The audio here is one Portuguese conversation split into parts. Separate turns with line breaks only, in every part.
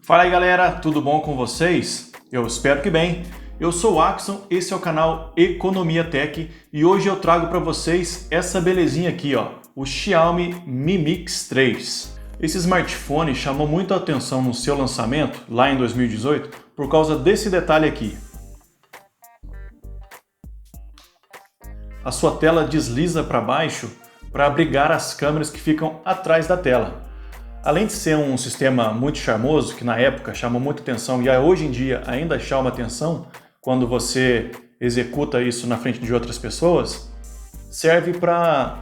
Fala aí galera, tudo bom com vocês? Eu espero que bem. Eu sou o Axon, esse é o canal Economia Tech e hoje eu trago para vocês essa belezinha aqui, ó, o Xiaomi Mi Mix 3. Esse smartphone chamou muito a atenção no seu lançamento, lá em 2018, por causa desse detalhe aqui. A sua tela desliza para baixo para abrigar as câmeras que ficam atrás da tela. Além de ser um sistema muito charmoso, que na época chamou muita atenção e hoje em dia ainda chama atenção quando você executa isso na frente de outras pessoas, serve para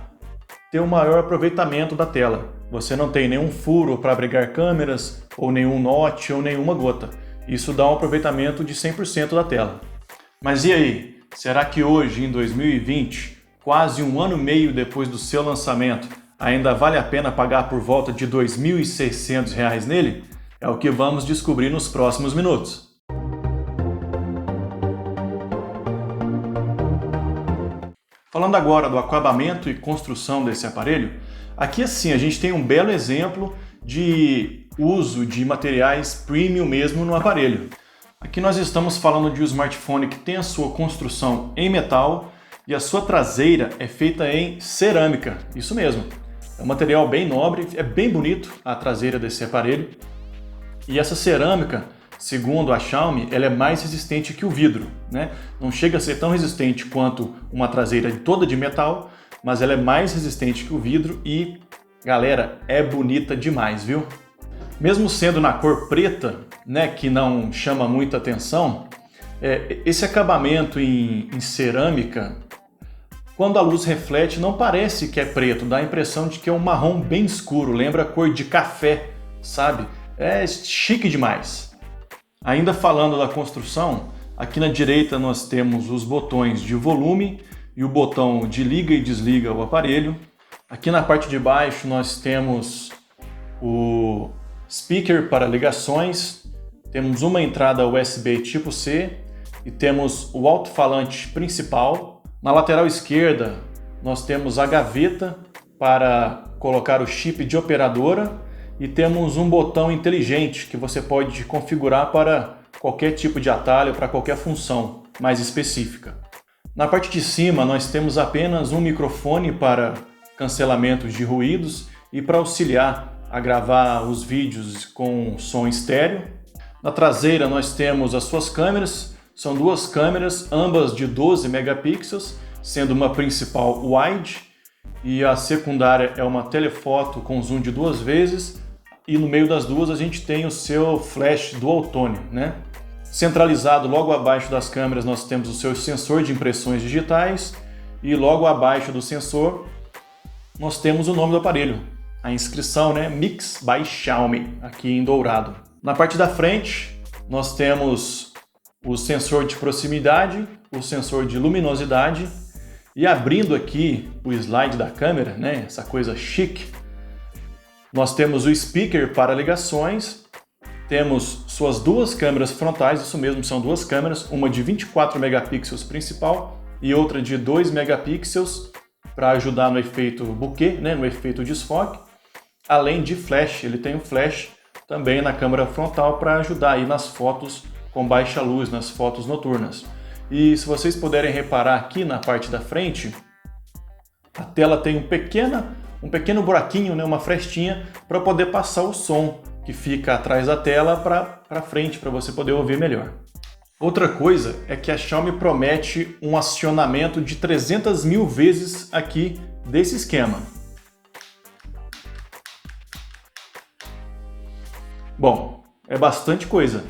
ter um maior aproveitamento da tela. Você não tem nenhum furo para abrigar câmeras, ou nenhum notch, ou nenhuma gota. Isso dá um aproveitamento de 100% da tela. Mas e aí? Será que hoje, em 2020, quase um ano e meio depois do seu lançamento, ainda vale a pena pagar por volta de R$ 2.600 nele? É o que vamos descobrir nos próximos minutos. Falando agora do acabamento e construção desse aparelho, aqui assim a gente tem um belo exemplo de uso de materiais premium mesmo no aparelho. Aqui nós estamos falando de um smartphone que tem a sua construção em metal e a sua traseira é feita em cerâmica, isso mesmo. É um material bem nobre, é bem bonito a traseira desse aparelho. E essa cerâmica, segundo a Xiaomi, ela é mais resistente que o vidro, né? Não chega a ser tão resistente quanto uma traseira toda de metal, mas ela é mais resistente que o vidro e, galera, é bonita demais, viu? Mesmo sendo na cor preta, né, que não chama muita atenção, esse acabamento em cerâmica, quando a luz reflete, não parece que é preto, dá a impressão de que é um marrom bem escuro, lembra a cor de café, sabe? É chique demais. Ainda falando da construção, aqui na direita nós temos os botões de volume e o botão de liga e desliga o aparelho. Aqui na parte de baixo nós temos o speaker para ligações, temos uma entrada USB tipo C e temos o alto-falante principal. Na lateral esquerda nós temos a gaveta para colocar o chip de operadora e temos um botão inteligente que você pode configurar para qualquer tipo de atalho, para qualquer função mais específica. Na parte de cima nós temos apenas um microfone para cancelamento de ruídos e para auxiliar a gravar os vídeos com som estéreo. Na traseira nós temos as suas câmeras, são duas câmeras, ambas de 12 megapixels, sendo uma principal wide e a secundária é uma telefoto com zoom de 2 vezes e no meio das duas a gente tem o seu flash dual tone, né? Centralizado logo abaixo das câmeras nós temos o seu sensor de impressões digitais e logo abaixo do sensor nós temos o nome do aparelho, a inscrição, né? Mix by Xiaomi, aqui em dourado. Na parte da frente nós temos o sensor de proximidade, o sensor de luminosidade e abrindo aqui o slide da câmera, né? Essa coisa chique, nós temos o speaker para ligações, temos suas duas câmeras frontais, isso mesmo, são duas câmeras, uma de 24 megapixels principal e outra de 2 megapixels para ajudar no efeito bokeh, né? No efeito desfoque, além de flash, ele tem um flash também na câmera frontal para ajudar aí nas fotos com baixa luz, nas fotos noturnas. E se vocês puderem reparar aqui na parte da frente, a tela tem um pequeno buraquinho, né, uma frestinha para poder passar o som que fica atrás da tela para frente, para você poder ouvir melhor. Outra coisa é que a Xiaomi promete um acionamento de 300 mil vezes aqui desse esquema. Bom, é bastante coisa.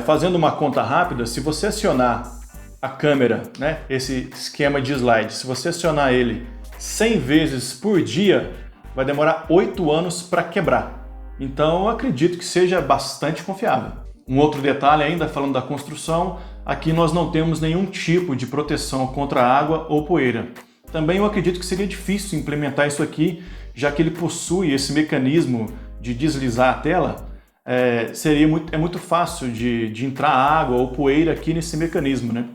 Fazendo uma conta rápida, se você acionar a câmera, né, esse esquema de slide, se você acionar ele 100 vezes por dia, vai demorar 8 anos para quebrar. Então eu acredito que seja bastante confiável. Um outro detalhe ainda, falando da construção, aqui nós não temos nenhum tipo de proteção contra água ou poeira. Também eu acredito que seria difícil implementar isso aqui, já que ele possui esse mecanismo de deslizar a tela. É muito fácil de entrar água ou poeira aqui nesse mecanismo, né?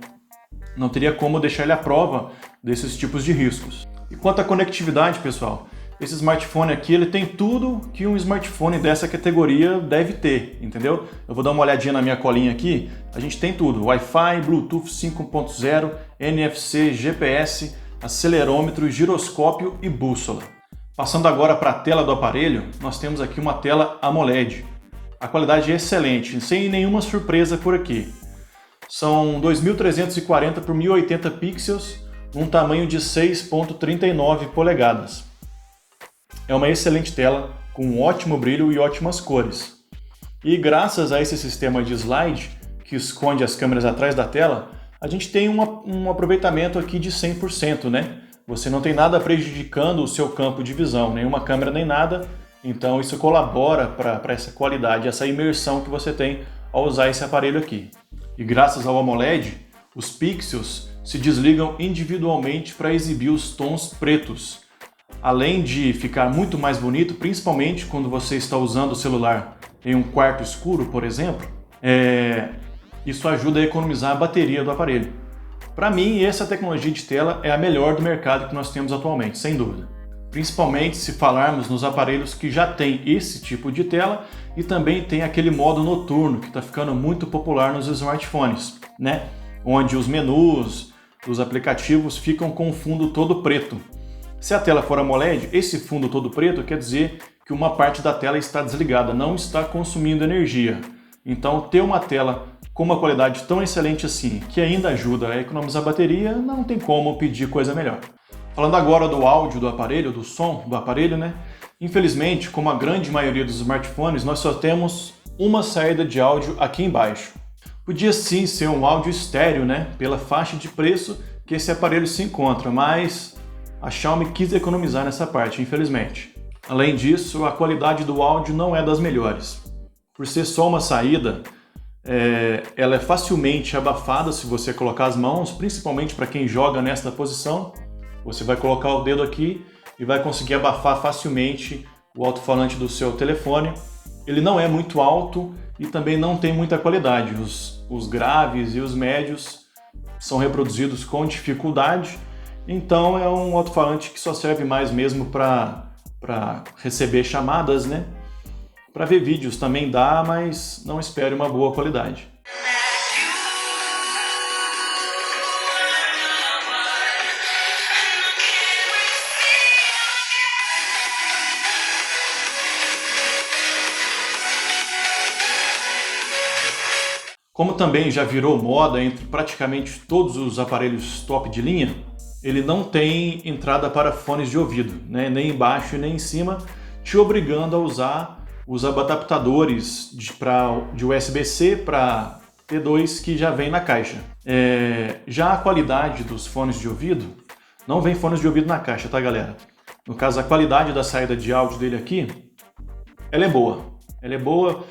Não teria como deixar ele à prova desses tipos de riscos. E quanto à conectividade, pessoal, esse smartphone aqui, ele tem tudo que um smartphone dessa categoria deve ter, entendeu? Eu vou dar uma olhadinha na minha colinha aqui, a gente tem tudo, Wi-Fi, Bluetooth 5.0, NFC, GPS, acelerômetro, giroscópio e bússola. Passando agora para a tela do aparelho, nós temos aqui uma tela AMOLED. A qualidade é excelente, sem nenhuma surpresa por aqui. São 2340 por 1080 pixels, num tamanho de 6.39 polegadas. É uma excelente tela, com um ótimo brilho e ótimas cores. E graças a esse sistema de slide, que esconde as câmeras atrás da tela, a gente tem um aproveitamento aqui de 100%, né? Você não tem nada prejudicando o seu campo de visão, nenhuma câmera nem nada, então isso colabora para essa qualidade, essa imersão que você tem ao usar esse aparelho aqui. E graças ao AMOLED, os pixels se desligam individualmente para exibir os tons pretos. Além de ficar muito mais bonito, principalmente quando você está usando o celular em um quarto escuro, por exemplo, isso ajuda a economizar a bateria do aparelho. Para mim, essa tecnologia de tela é a melhor do mercado que nós temos atualmente, sem dúvida. Principalmente se falarmos nos aparelhos que já têm esse tipo de tela e também tem aquele modo noturno que está ficando muito popular nos smartphones, né? Onde os menus dos aplicativos ficam com o fundo todo preto. Se a tela for AMOLED, esse fundo todo preto quer dizer que uma parte da tela está desligada, não está consumindo energia. Então, ter uma tela com uma qualidade tão excelente assim, que ainda ajuda a economizar bateria, não tem como pedir coisa melhor. Falando agora do áudio do aparelho, do som do aparelho, né? Infelizmente, como a grande maioria dos smartphones, nós só temos uma saída de áudio aqui embaixo. Podia sim ser um áudio estéreo, né? Pela faixa de preço que esse aparelho se encontra, mas a Xiaomi quis economizar nessa parte, infelizmente. Além disso, a qualidade do áudio não é das melhores. Por ser só uma saída, ela é facilmente abafada se você colocar as mãos, principalmente para quem joga nesta posição. Você vai colocar o dedo aqui e vai conseguir abafar facilmente o alto-falante do seu telefone. Ele não é muito alto e também não tem muita qualidade. Os graves e os médios são reproduzidos com dificuldade, então é um alto-falante que só serve mais mesmo para receber chamadas, né? Para ver vídeos também dá, mas não espere uma boa qualidade. Como também já virou moda entre praticamente todos os aparelhos top de linha, ele não tem entrada para fones de ouvido, né? Nem embaixo e nem em cima, te obrigando a usar os adaptadores de USB-C para T2 que já vem na caixa. Já a qualidade dos fones de ouvido, não vem fones de ouvido na caixa, tá galera? No caso, a qualidade da saída de áudio dele aqui, ela é boa. Ela é boa,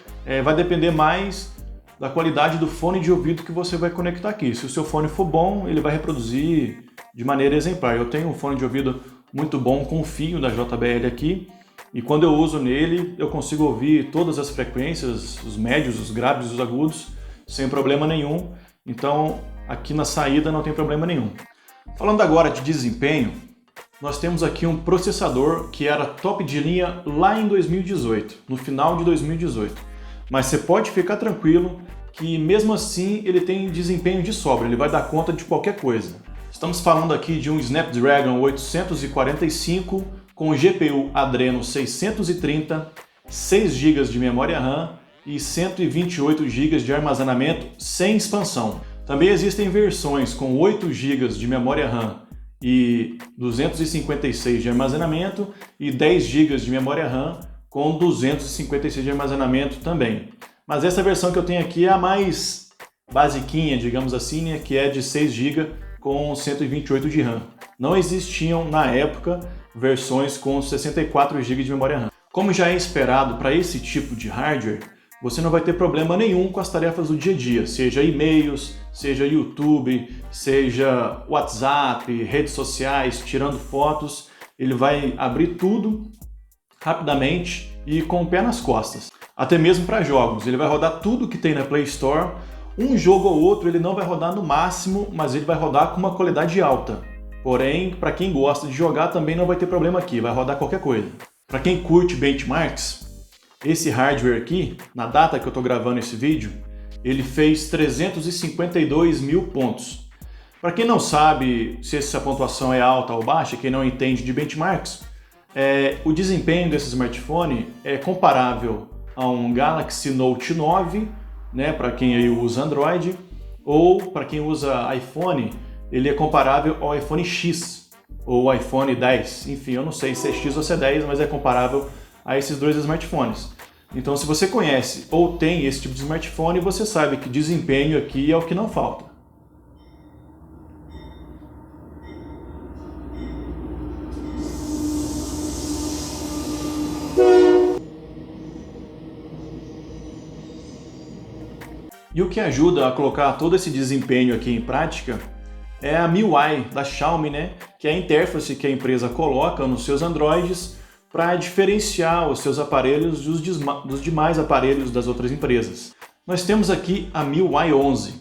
vai depender mais da qualidade do fone de ouvido que você vai conectar aqui. Se o seu fone for bom, ele vai reproduzir de maneira exemplar. Eu tenho um fone de ouvido muito bom com fio da JBL aqui, e quando eu uso nele, eu consigo ouvir todas as frequências, os médios, os graves e os agudos, sem problema nenhum. Então, aqui na saída não tem problema nenhum. Falando agora de desempenho, nós temos aqui um processador que era top de linha lá em 2018, no final de 2018. Mas você pode ficar tranquilo que mesmo assim ele tem desempenho de sobra, ele vai dar conta de qualquer coisa. Estamos falando aqui de um Snapdragon 845 com GPU Adreno 630, 6 GB de memória RAM e 128 GB de armazenamento sem expansão. Também existem versões com 8 GB de memória RAM e 256 de armazenamento e 10 GB de memória RAM com 256 de armazenamento também. Mas essa versão que eu tenho aqui é a mais basiquinha, digamos assim, né, que é de 6 GB com 128 de RAM. Não existiam na época versões com 64 GB de memória RAM. Como já é esperado para esse tipo de hardware, você não vai ter problema nenhum com as tarefas do dia a dia, seja e-mails, seja YouTube, seja WhatsApp, redes sociais, tirando fotos. Ele vai abrir tudo rapidamente e com o pé nas costas. Até mesmo para jogos, ele vai rodar tudo que tem na Play Store. Um jogo ou outro ele não vai rodar no máximo, mas ele vai rodar com uma qualidade alta. Porém, para quem gosta de jogar também não vai ter problema aqui, vai rodar qualquer coisa. Para quem curte benchmarks, esse hardware aqui, na data que eu estou gravando esse vídeo, ele fez 352 mil pontos. Para quem não sabe se essa pontuação é alta ou baixa, quem não entende de benchmarks, o desempenho desse smartphone é comparável a um Galaxy Note 9, né, para quem aí usa Android, ou para quem usa iPhone, ele é comparável ao iPhone X ou iPhone 10. Enfim, eu não sei se é X ou se é 10, mas é comparável a esses dois smartphones. Então, se você conhece ou tem esse tipo de smartphone, você sabe que desempenho aqui é o que não falta. E o que ajuda a colocar todo esse desempenho aqui em prática é a MIUI da Xiaomi, né? Que é a interface que a empresa coloca nos seus Androids para diferenciar os seus aparelhos dos demais aparelhos das outras empresas. Nós temos aqui a MIUI 11.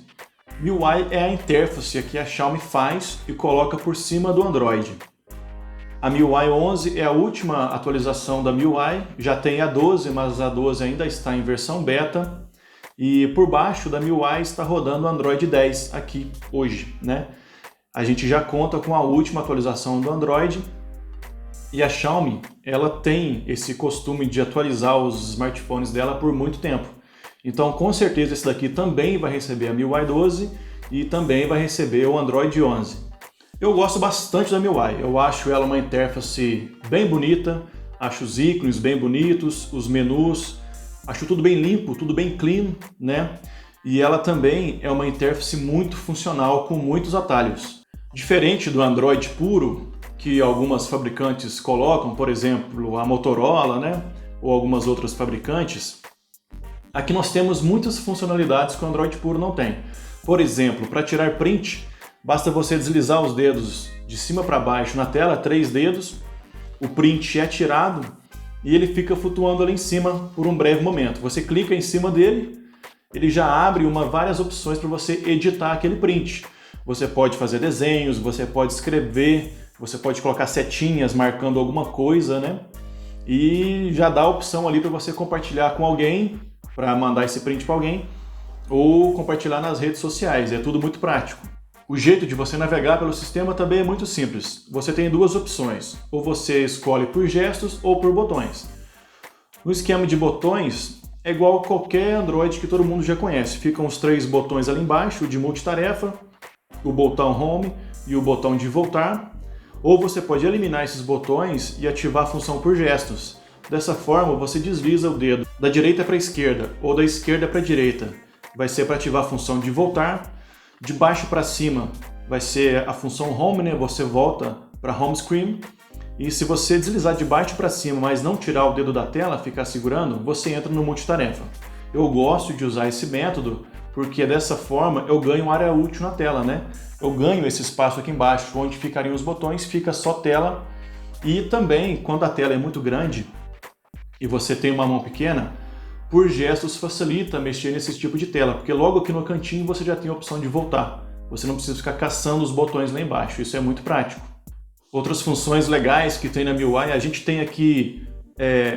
MIUI é a interface que a Xiaomi faz e coloca por cima do Android. A MIUI 11 é a última atualização da MIUI, já tem a 12, mas a 12 ainda está em versão beta. E por baixo da MIUI está rodando o Android 10 aqui hoje, né? A gente já conta com a última atualização do Android e a Xiaomi, ela tem esse costume de atualizar os smartphones dela por muito tempo. Então, com certeza esse daqui também vai receber a MIUI 12 e também vai receber o Android 11. Eu gosto bastante da MIUI, eu acho ela uma interface bem bonita, acho os ícones bem bonitos, os menus, acho tudo bem limpo, tudo bem clean, né? E ela também é uma interface muito funcional com muitos atalhos. Diferente do Android puro, que algumas fabricantes colocam, por exemplo, a Motorola, né? Ou algumas outras fabricantes, aqui nós temos muitas funcionalidades que o Android puro não tem. Por exemplo, para tirar print, basta você deslizar os dedos de cima para baixo na tela, 3 dedos, o print é tirado e ele fica flutuando ali em cima por um breve momento. Você clica em cima dele, ele já abre várias opções para você editar aquele print. Você pode fazer desenhos, você pode escrever, você pode colocar setinhas marcando alguma coisa, né? E já dá a opção ali para você compartilhar com alguém, para mandar esse print para alguém, ou compartilhar nas redes sociais. É tudo muito prático. O jeito de você navegar pelo sistema também é muito simples. Você tem duas opções, ou você escolhe por gestos ou por botões. No esquema de botões, é igual a qualquer Android que todo mundo já conhece. Ficam os 3 botões ali embaixo, o de multitarefa, o botão Home e o botão de voltar. Ou você pode eliminar esses botões e ativar a função por gestos. Dessa forma, você desliza o dedo da direita para a esquerda ou da esquerda para a direita. Vai ser para ativar a função de voltar. De baixo para cima vai ser a função Home, né? Você volta para Home Screen. E se você deslizar de baixo para cima, mas não tirar o dedo da tela, ficar segurando, você entra no multitarefa. Eu gosto de usar esse método porque dessa forma eu ganho área útil na tela, né? Eu ganho esse espaço aqui embaixo, onde ficariam os botões, fica só tela. E também, quando a tela é muito grande e você tem uma mão pequena, por gestos facilita mexer nesse tipo de tela, porque logo aqui no cantinho você já tem a opção de voltar. Você não precisa ficar caçando os botões lá embaixo, isso é muito prático. Outras funções legais que tem na MIUI, a gente tem aqui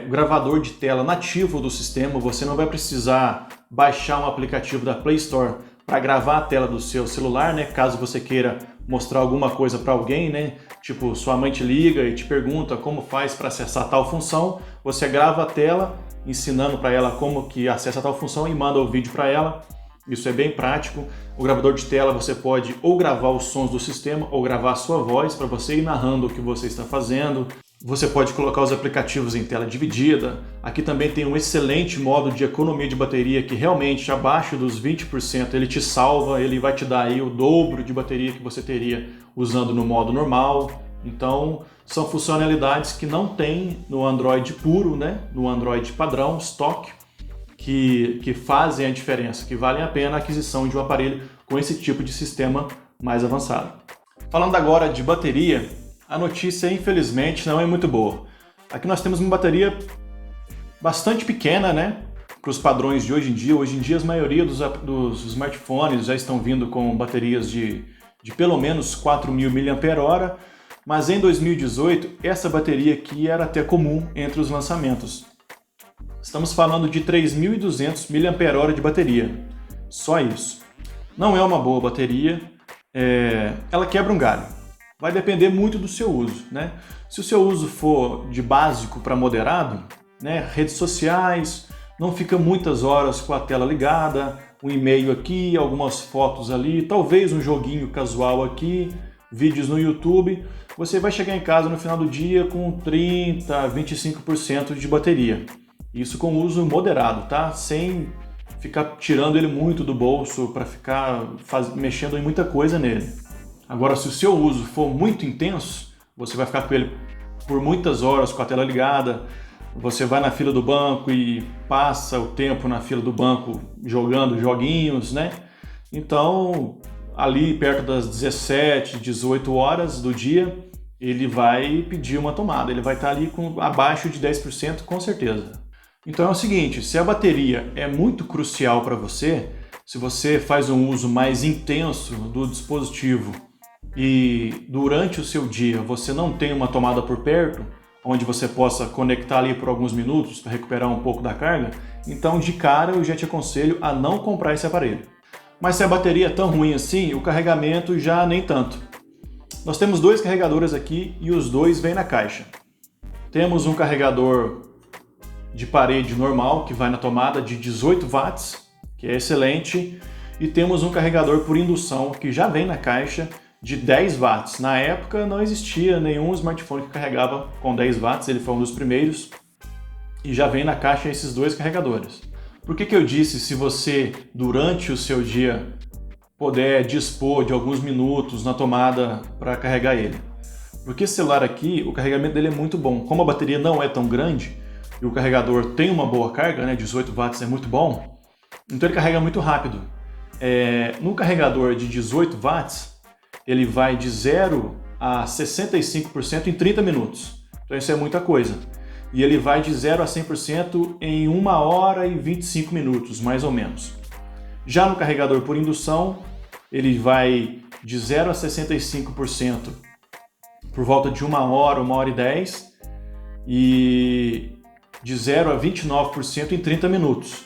gravador de tela nativo do sistema, você não vai precisar baixar um aplicativo da Play Store para gravar a tela do seu celular, né? Caso você queira mostrar alguma coisa para alguém, né? Tipo, sua mãe te liga e te pergunta como faz para acessar tal função, você grava a tela ensinando para ela como que acessa tal função e manda o vídeo para ela. Isso é bem prático. O gravador de tela você pode ou gravar os sons do sistema ou gravar a sua voz para você ir narrando o que você está fazendo. Você pode colocar os aplicativos em tela dividida. Aqui também tem um excelente modo de economia de bateria que realmente abaixo dos 20% ele te salva, ele vai te dar aí o dobro de bateria que você teria usando no modo normal. Então são funcionalidades que não tem no Android puro, né? No Android padrão, stock, que fazem a diferença, que valem a pena a aquisição de um aparelho com esse tipo de sistema mais avançado. Falando agora de bateria, a notícia infelizmente não é muito boa. Aqui nós temos uma bateria bastante pequena, né? Para os padrões de hoje em dia. Hoje em dia a maioria dos smartphones já estão vindo com baterias de de pelo menos 4.000 mAh, mas em 2018 essa bateria aqui era até comum entre os lançamentos. Estamos falando de 3.200 mAh de bateria, só isso. Não é uma boa bateria, ela quebra um galho. Vai depender muito do seu uso, né? Se o seu uso for de básico para moderado, né, redes sociais, não fica muitas horas com a tela ligada, um e-mail aqui, algumas fotos ali, talvez um joguinho casual aqui, vídeos no YouTube, você vai chegar em casa no final do dia com 30% a 25% de bateria. Isso com uso moderado, tá? Sem ficar tirando ele muito do bolso para ficar mexendo em muita coisa nele. Agora, se o seu uso for muito intenso, você vai ficar com ele por muitas horas com a tela ligada, você vai na fila do banco e passa o tempo na fila do banco jogando joguinhos, né? Então, ali perto das 17, 18 horas do dia, ele vai pedir uma tomada, ele vai estar ali com abaixo de 10% com certeza. Então é o seguinte, se a bateria é muito crucial para você, se você faz um uso mais intenso do dispositivo e durante o seu dia você não tem uma tomada por perto, onde você possa conectar ali por alguns minutos para recuperar um pouco da carga, então de cara eu já te aconselho a não comprar esse aparelho. Mas se a bateria é tão ruim assim, o carregamento já nem tanto. Nós temos dois carregadores aqui e os dois vêm na caixa. Temos um carregador de parede normal, que vai na tomada de 18 watts, que é excelente, e temos um carregador por indução, que já vem na caixa, de 10 watts. Na época não existia nenhum smartphone que carregava com 10 watts, ele foi um dos primeiros, e já vem na caixa esses dois carregadores. Por que eu disse se você, durante o seu dia, puder dispor de alguns minutos na tomada para carregar ele? Porque esse celular aqui, o carregamento dele é muito bom. Como a bateria não é tão grande, e o carregador tem uma boa carga, né, 18 watts é muito bom, então ele carrega muito rápido. No carregador de 18 watts, ele vai de 0 a 65% em 30 minutos. Então isso é muita coisa. E ele vai de 0 a 100% em 1 hora e 25 minutos, mais ou menos. Já no carregador por indução, ele vai de 0 a 65% por volta de 1 hora, 1 hora e 10, e de 0 a 29% em 30 minutos.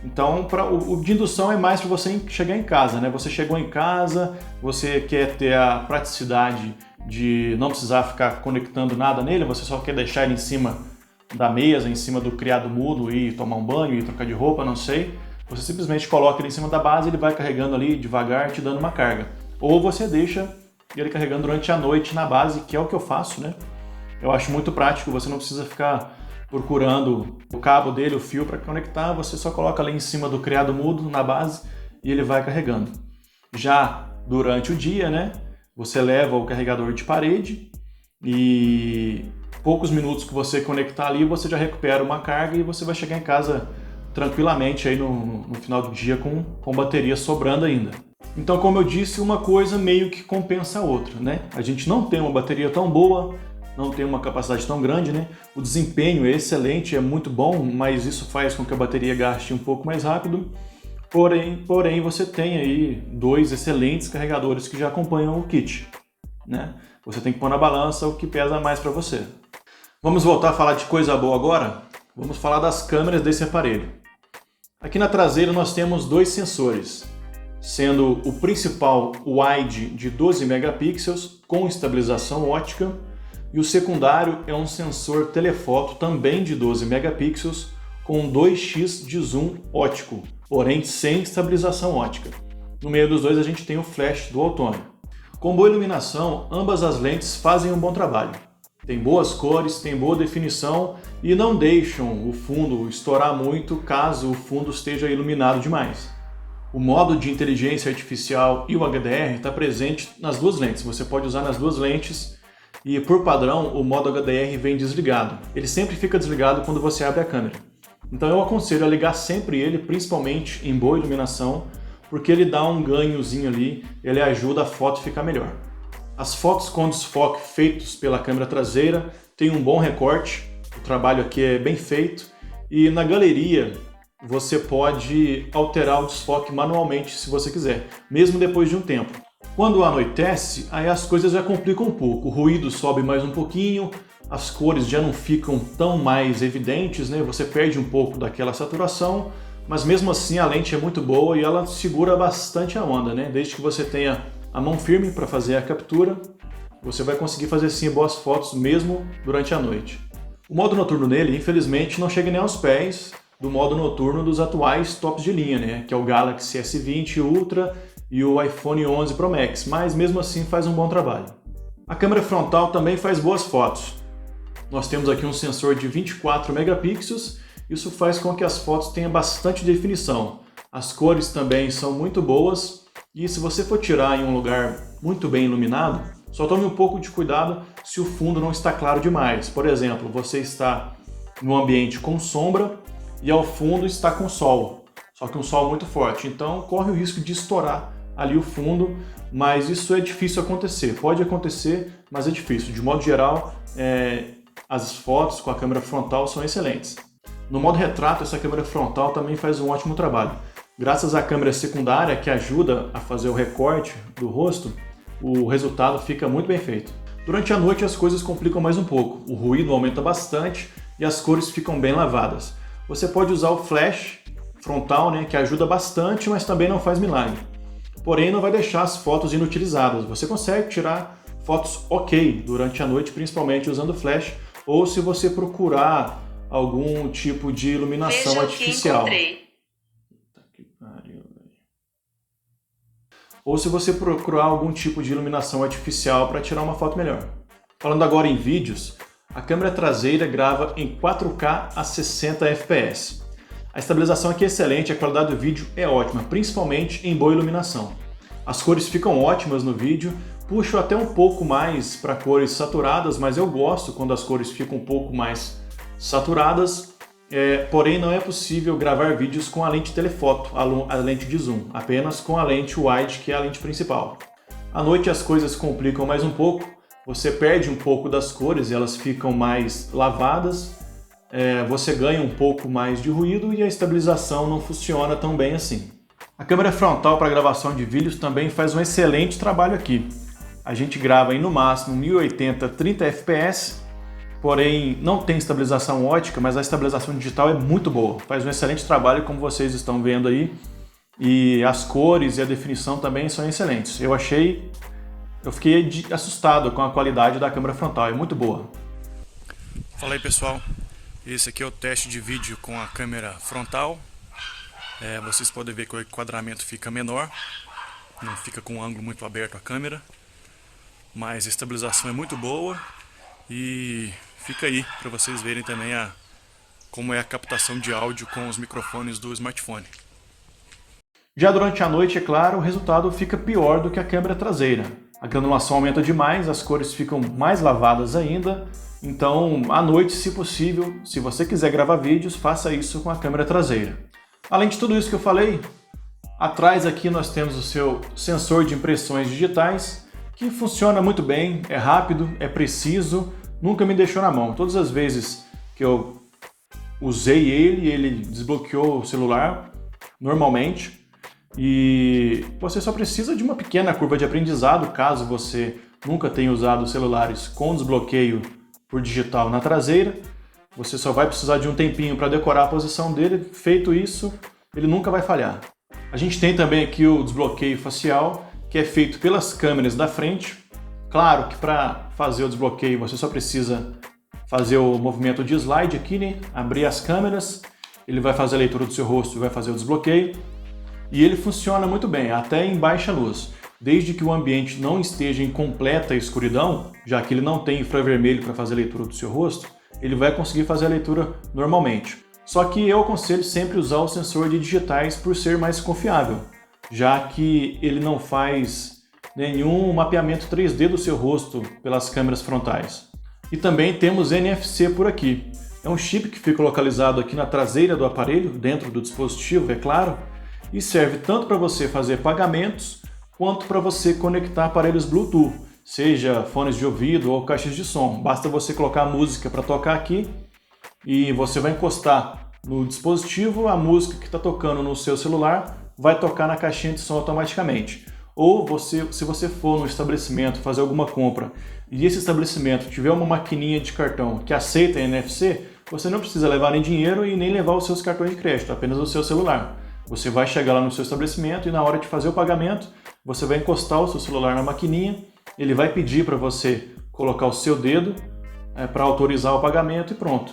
Então, o de indução é mais para você chegar em casa, né? Você chegou em casa, você quer ter a praticidade de não precisar ficar conectando nada nele, você só quer deixar ele em cima da mesa, em cima do criado mudo e tomar um banho e trocar de roupa, não sei. Você simplesmente coloca ele em cima da base e ele vai carregando ali devagar, te dando uma carga. Ou você deixa ele carregando durante a noite na base, que é o que eu faço, né? Eu acho muito prático, você não precisa ficar procurando o cabo dele, o fio para conectar, você só coloca ali em cima do criado mudo na base e ele vai carregando. Já durante o dia, né, você leva o carregador de parede e poucos minutos que você conectar ali, você já recupera uma carga e você vai chegar em casa tranquilamente aí no final do dia com bateria sobrando ainda. Então, como eu disse, uma coisa meio que compensa a outra, né? A gente não tem uma bateria tão boa, não tem uma capacidade tão grande, né? O desempenho é excelente, é muito bom, mas isso faz com que a bateria gaste um pouco mais rápido. Porém você tem aí dois excelentes carregadores que já acompanham o kit, né? Você tem que pôr na balança o que pesa mais para você. Vamos voltar a falar de coisa boa agora? Vamos falar das câmeras desse aparelho. Aqui na traseira nós temos dois sensores, sendo o principal wide de 12 megapixels com estabilização ótica, e o secundário é um sensor telefoto também de 12 megapixels com 2x de zoom ótico, porém sem estabilização ótica. No meio dos dois a gente tem o flash do outono. Com boa iluminação, ambas as lentes fazem um bom trabalho. Tem boas cores, tem boa definição e não deixam o fundo estourar muito caso o fundo esteja iluminado demais. O modo de inteligência artificial e o HDR está presente nas duas lentes. Você pode usar nas duas lentes e, por padrão, o modo HDR vem desligado. Ele sempre fica desligado quando você abre a câmera. Então eu aconselho a ligar sempre ele, principalmente em boa iluminação, porque ele dá um ganhozinho ali, ele ajuda a foto a ficar melhor. As fotos com desfoque feitos pela câmera traseira têm um bom recorte, o trabalho aqui é bem feito, e na galeria você pode alterar o desfoque manualmente se você quiser, mesmo depois de um tempo. Quando anoitece, aí as coisas já complicam um pouco. O ruído sobe mais um pouquinho, as cores já não ficam tão mais evidentes, né? Você perde um pouco daquela saturação, mas mesmo assim a lente é muito boa e ela segura bastante a onda, né? Desde que você tenha a mão firme para fazer a captura, você vai conseguir fazer sim boas fotos mesmo durante a noite. O modo noturno nele, infelizmente, não chega nem aos pés do modo noturno dos atuais tops de linha, né? Que é o Galaxy S20 Ultra e o iPhone 11 Pro Max, mas mesmo assim faz um bom trabalho. A câmera frontal também faz boas fotos. Nós temos aqui um sensor de 24 megapixels, isso faz com que as fotos tenham bastante definição. As cores também são muito boas e se você for tirar em um lugar muito bem iluminado, só tome um pouco de cuidado se o fundo não está claro demais. Por exemplo, você está num ambiente com sombra e ao fundo está com sol, só que um sol muito forte, então corre o risco de estourar ali o fundo, mas isso é difícil acontecer. Pode acontecer, mas é difícil. De modo geral, as fotos com a câmera frontal são excelentes. No modo retrato, essa câmera frontal também faz um ótimo trabalho. Graças à câmera secundária, que ajuda a fazer o recorte do rosto, o resultado fica muito bem feito. Durante a noite as coisas complicam mais um pouco. O ruído aumenta bastante e as cores ficam bem lavadas. Você pode usar o flash frontal, né, que ajuda bastante, mas também não faz milagre. Porém, não vai deixar as fotos inutilizadas. Você consegue tirar fotos ok durante a noite, principalmente usando flash, ou se você procurar algum tipo de iluminação artificial. Ou se você procurar algum tipo de iluminação artificial para tirar uma foto melhor. Falando agora em vídeos, a câmera traseira grava em 4K a 60 fps. A estabilização aqui é excelente, a qualidade do vídeo é ótima, principalmente em boa iluminação. As cores ficam ótimas no vídeo, puxo até um pouco mais para cores saturadas, mas eu gosto quando as cores ficam um pouco mais saturadas, porém não é possível gravar vídeos com a lente telefoto, a lente de zoom, apenas com a lente wide, que é a lente principal. À noite as coisas complicam mais um pouco, você perde um pouco das cores e elas ficam mais lavadas, você ganha um pouco mais de ruído e a estabilização não funciona tão bem assim. A câmera frontal para gravação de vídeos também faz um excelente trabalho aqui. A gente grava em no máximo 1080 30 fps, porém não tem estabilização ótica, mas a estabilização digital é muito boa. Faz um excelente trabalho, como vocês estão vendo aí, e as cores e a definição também são excelentes. Eu fiquei assustado com a qualidade da câmera frontal, é muito boa. Fala aí pessoal, esse aqui é o teste de vídeo com a câmera frontal. Vocês podem ver que o enquadramento fica menor, não fica com um ângulo muito aberto a câmera, mas a estabilização é muito boa e fica aí para vocês verem também como é a captação de áudio com os microfones do smartphone. Já durante a noite, é claro, o resultado fica pior do que a câmera traseira. A granulação aumenta demais, as cores ficam mais lavadas ainda, então à noite, se possível, se você quiser gravar vídeos, faça isso com a câmera traseira. Além de tudo isso que eu falei, atrás aqui nós temos o seu sensor de impressões digitais, que funciona muito bem, é rápido, é preciso, nunca me deixou na mão. Todas as vezes que eu usei ele desbloqueou o celular normalmente. E você só precisa de uma pequena curva de aprendizado, caso você nunca tenha usado celulares com desbloqueio por digital na traseira. Você só vai precisar de um tempinho para decorar a posição dele. Feito isso, ele nunca vai falhar. A gente tem também aqui o desbloqueio facial, que é feito pelas câmeras da frente. Claro que para fazer o desbloqueio você só precisa fazer o movimento de slide aqui, né? Abrir as câmeras, ele vai fazer a leitura do seu rosto e vai fazer o desbloqueio. E ele funciona muito bem, até em baixa luz. Desde que o ambiente não esteja em completa escuridão, já que ele não tem infravermelho para fazer a leitura do seu rosto, ele vai conseguir fazer a leitura normalmente. Só que eu aconselho sempre usar o sensor de digitais por ser mais confiável, já que ele não faz nenhum mapeamento 3D do seu rosto pelas câmeras frontais. E também temos NFC por aqui. É um chip que fica localizado aqui na traseira do aparelho, dentro do dispositivo, é claro, e serve tanto para você fazer pagamentos, quanto para você conectar aparelhos Bluetooth, seja fones de ouvido ou caixas de som. Basta você colocar a música para tocar aqui e você vai encostar no dispositivo, a música que está tocando no seu celular vai tocar na caixinha de som automaticamente. Ou se você for no estabelecimento fazer alguma compra e esse estabelecimento tiver uma maquininha de cartão que aceita NFC, você não precisa levar nem dinheiro e nem levar os seus cartões de crédito, apenas o seu celular. Você vai chegar lá no seu estabelecimento e na hora de fazer o pagamento, você vai encostar o seu celular na maquininha, ele vai pedir para você colocar o seu dedo para autorizar o pagamento e pronto.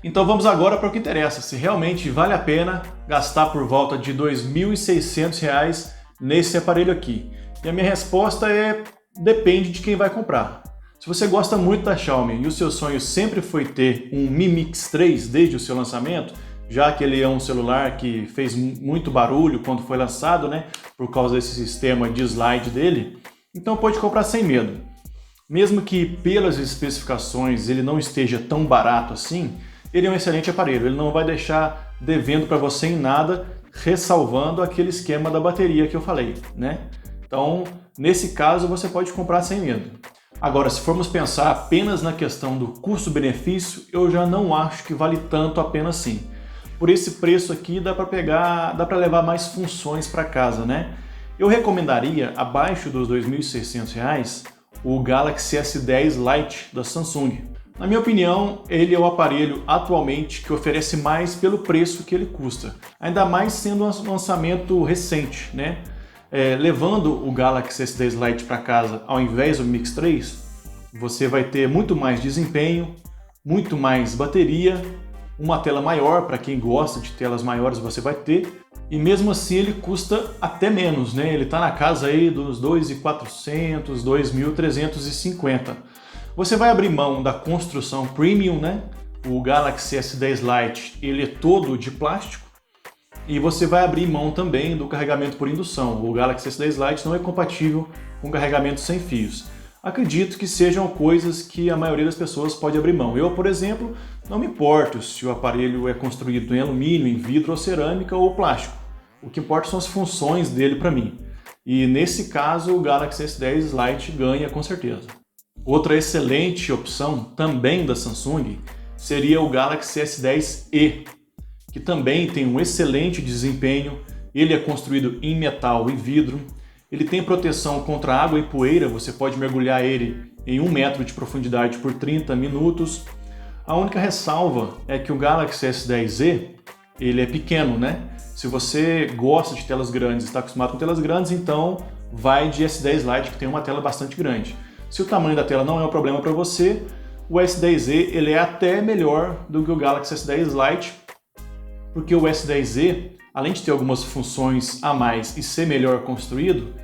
Então vamos agora para o que interessa, se realmente vale a pena gastar por volta de R$ 2.600 nesse aparelho aqui. E a minha resposta é: depende de quem vai comprar. Se você gosta muito da Xiaomi e o seu sonho sempre foi ter um Mi Mix 3 desde o seu lançamento, já que ele é um celular que fez muito barulho quando foi lançado, né, por causa desse sistema de slide dele, então pode comprar sem medo. Mesmo que pelas especificações ele não esteja tão barato assim, ele é um excelente aparelho, ele não vai deixar devendo para você em nada, ressalvando aquele esquema da bateria que eu falei, né? Então, nesse caso, você pode comprar sem medo. Agora, se formos pensar apenas na questão do custo-benefício, eu já não acho que vale tanto a pena assim. Por esse preço aqui dá para levar mais funções para casa, né? Eu recomendaria, abaixo dos R$ 2.600, o Galaxy S10 Lite da Samsung. Na minha opinião, ele é o aparelho atualmente que oferece mais pelo preço que ele custa, ainda mais sendo um lançamento recente, né? Levando o Galaxy S10 Lite para casa ao invés do Mix 3, você vai ter muito mais desempenho, muito mais bateria, uma tela maior, para quem gosta de telas maiores você vai ter, e mesmo assim ele custa até menos, né? Ele está na casa aí dos 2.400, 2.350. Você vai abrir mão da construção premium, né? O Galaxy S10 Lite, ele é todo de plástico, e você vai abrir mão também do carregamento por indução. O Galaxy S10 Lite não é compatível com carregamento sem fios. Acredito que sejam coisas que a maioria das pessoas pode abrir mão. Eu, por exemplo, não me importo se o aparelho é construído em alumínio, em vidro ou cerâmica ou plástico. O que importa são as funções dele para mim. E nesse caso, o Galaxy S10 Lite ganha com certeza. Outra excelente opção, também da Samsung, seria o Galaxy S10e, que também tem um excelente desempenho. Ele é construído em metal e vidro. Ele tem proteção contra água e poeira, você pode mergulhar ele em 1 metro de profundidade por 30 minutos. A única ressalva é que o Galaxy S10e, ele é pequeno, né? Se você gosta de telas grandes, está acostumado com telas grandes, então vai de S10 Lite, que tem uma tela bastante grande. Se o tamanho da tela não é um problema para você, o S10e ele é até melhor do que o Galaxy S10 Lite, porque o S10e, além de ter algumas funções a mais e ser melhor construído,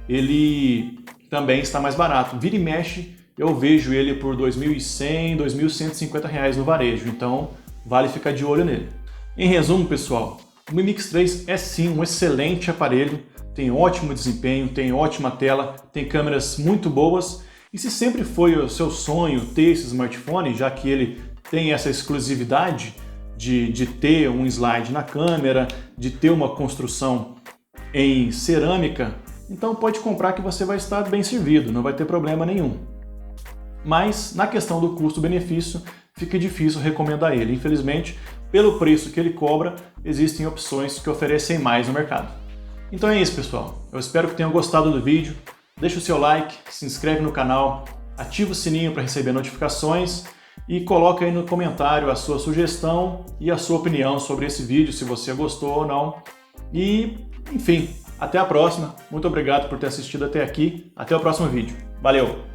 ele também está mais barato. Vira e mexe, eu vejo ele por R$ 2.100, R$ 2.150 no varejo, então vale ficar de olho nele. Em resumo, pessoal, o Mi Mix 3 é sim um excelente aparelho, tem ótimo desempenho, tem ótima tela, tem câmeras muito boas, e se sempre foi o seu sonho ter esse smartphone, já que ele tem essa exclusividade de ter um slide na câmera, de ter uma construção em cerâmica, então pode comprar que você vai estar bem servido, não vai ter problema nenhum. Mas na questão do custo-benefício, fica difícil recomendar ele. Infelizmente, pelo preço que ele cobra, existem opções que oferecem mais no mercado. Então é isso, pessoal. Eu espero que tenham gostado do vídeo. Deixa o seu like, se inscreve no canal, ativa o sininho para receber notificações e coloca aí no comentário a sua sugestão e a sua opinião sobre esse vídeo, se você gostou ou não. E, enfim, até a próxima. Muito obrigado por ter assistido até aqui. Até o próximo vídeo. Valeu!